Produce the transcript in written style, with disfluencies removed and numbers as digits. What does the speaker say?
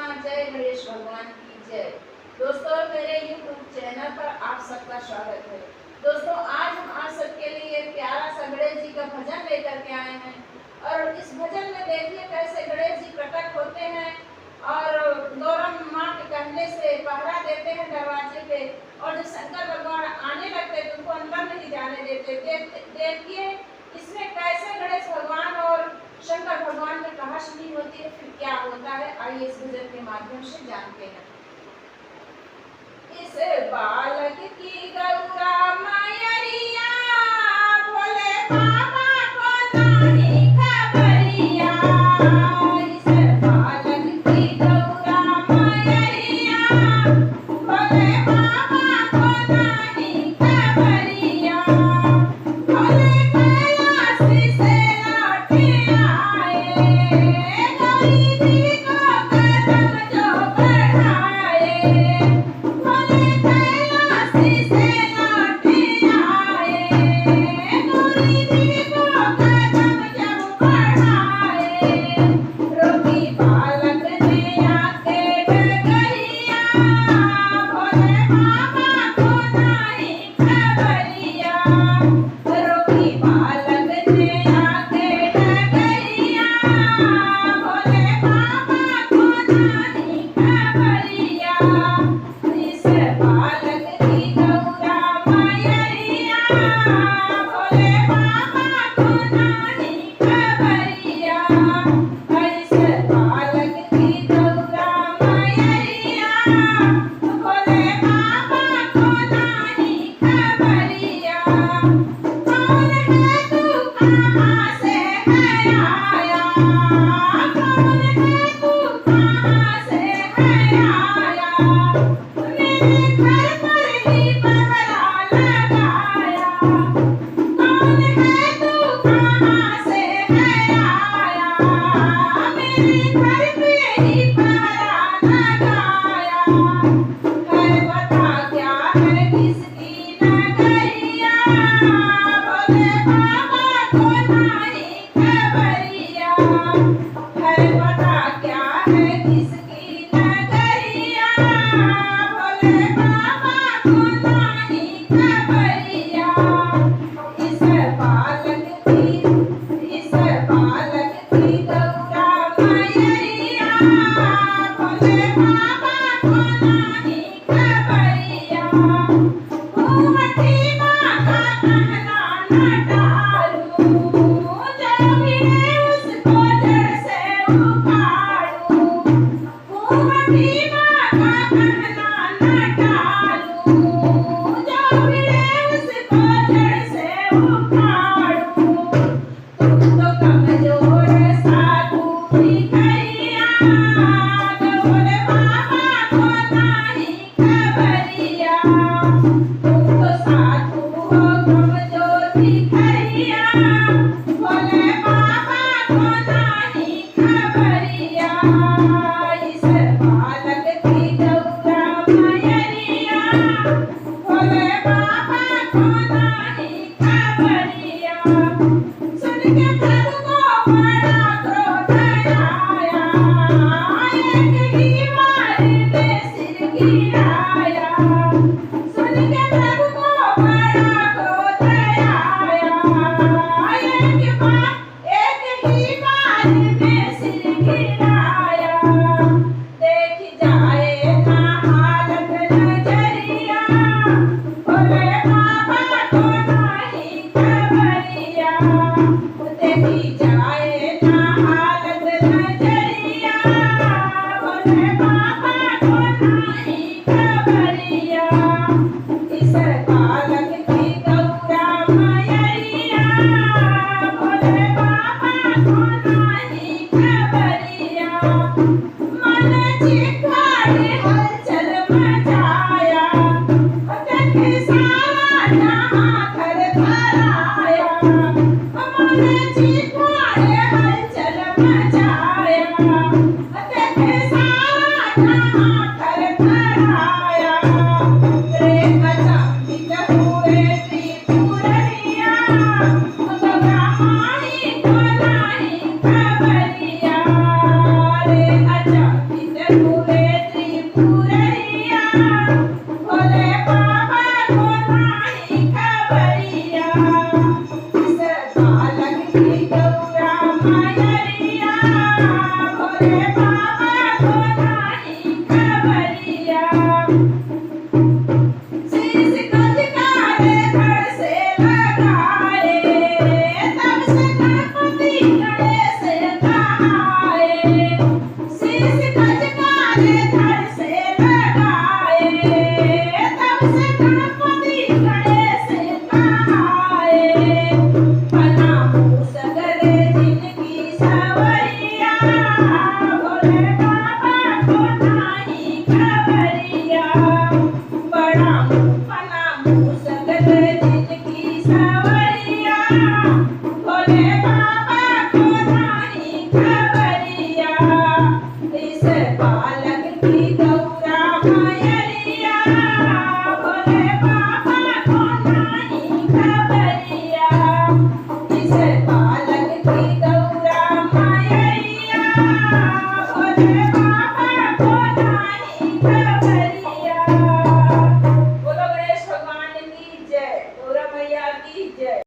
जय गणेश भगवान की जय। दोस्तों, मेरे YouTube चैनल पर आप सबका स्वागत है। दोस्तों, आज हम आप सबके लिए प्यारा सा गणेश जी का भजन लेकर के आए हैं और इस भजन में देखिए कैसे गणेश जी प्रकट होते हैं और गौरम माँ के कहने से पहरा देते हैं दरवाजे पे, और जब शंकर भगवान आने लगते तो उनको अंदर नहीं जाने देते। देखिए इसमें कैसे गणेश भगवान और शंकर भगवान में कहासुनी होती है, फिर क्या होता है, आइए इस भजन के माध्यम से जानते हैं। इस बालक की गौरा मैया बोले बाबा को नहीं खबरिया। इस बालक की गौरा मैया बोले बाबा को नहीं खबरिया। बोले कैलाश से लौटे आए, गरीबी को कदम जो बढ़ाए। बोले कैलाश से लौटे आए, गरीबी को कदम जब बढ़ाए। रोगी बालक ने आके डगरिया, बोले बाबा को नहीं खबरिया। रोगी बालक ने आके डगरिया, बोले बाबा को नहीं खबरिया। इस बालक की गौरा मैया बोले बाबा को नहीं खबरिया। इस बालक की गौरा मैया बोले बाबा को नहीं खबरिया। कौन है तू कहाँ से है आया, कौन है तू कहाँ से है आया। मेरे घर पर ही पहरा लगाया, कौन है तू कहाँ से है आया। मेरे घर पे ही पहरा लगाया। है बता क्या है किसकी नगरिया, बोले बाबा को नहीं खबरिया। है बता क्या है किसकी नगरिया, बोले बाबा को नहीं खबरिया। इस बालक की गौरा मैया बोले बाबा को नहीं खबरिया। घूमती माँ का कहना न टालूं, जो मिले उसको जड़ से उखाड़ूं। घूमती माँ का कहना न टालूं, जो मिले उसको जड़ से उखाड़ूं। तुम तो कमजोर साधु भिखरिया, बोले बाबा को नहीं खबरिया। तुम तो साधु हो कमजोर भिखरिया, बोले बाबा को नहीं खबरिया। इस बालक की गौरा मैया बोले बाबा को नहीं खबरिया। सुन के प्रभु को बड़ा क्रोध आया, एक ही बार में सिर गिराया। सुन के प्रभु को बड़ा क्रोध आया, एक ही बार में सिर गिराया। देख जाए ना हालत नजरिया, बोले बाबा को नहीं खबरिया। देखी जाए ना हालत नजरिया, बोले बाबा को नहीं खबरिया। इस बालक की गौरा मैया बोले बाबा को नहीं खबरिया। मन चिखाड़े हलचल मचाया, देखे सारा जहाँ घर भराया। मन चिखाड़े हलचल मचाया, देखे सारा जहाँ घर भराया। रे अचंभित हुए त्रिपुरनिया, गौरा माई को नहीं खबरिया। रे अचंभित हुए मायरिया, भोले बाबा को नाही खबरिया। शीश खजकारे धड़ से लगाए, तब से गणपति गणेश कहाए। शीश खजकारे धड़ से लगाए, तब से गणपति गणेश कहाए। प्रणामो सगरे जिनकी सवरिया, भोले बाबा को नाही खबरिया। प्रणामो सगरे जिनकी सवरिया, भोले बाबा को नाही खबरिया। इस बालक की गौरा मायरिया, भोले बाबा को नाही खबरिया। इस बालक की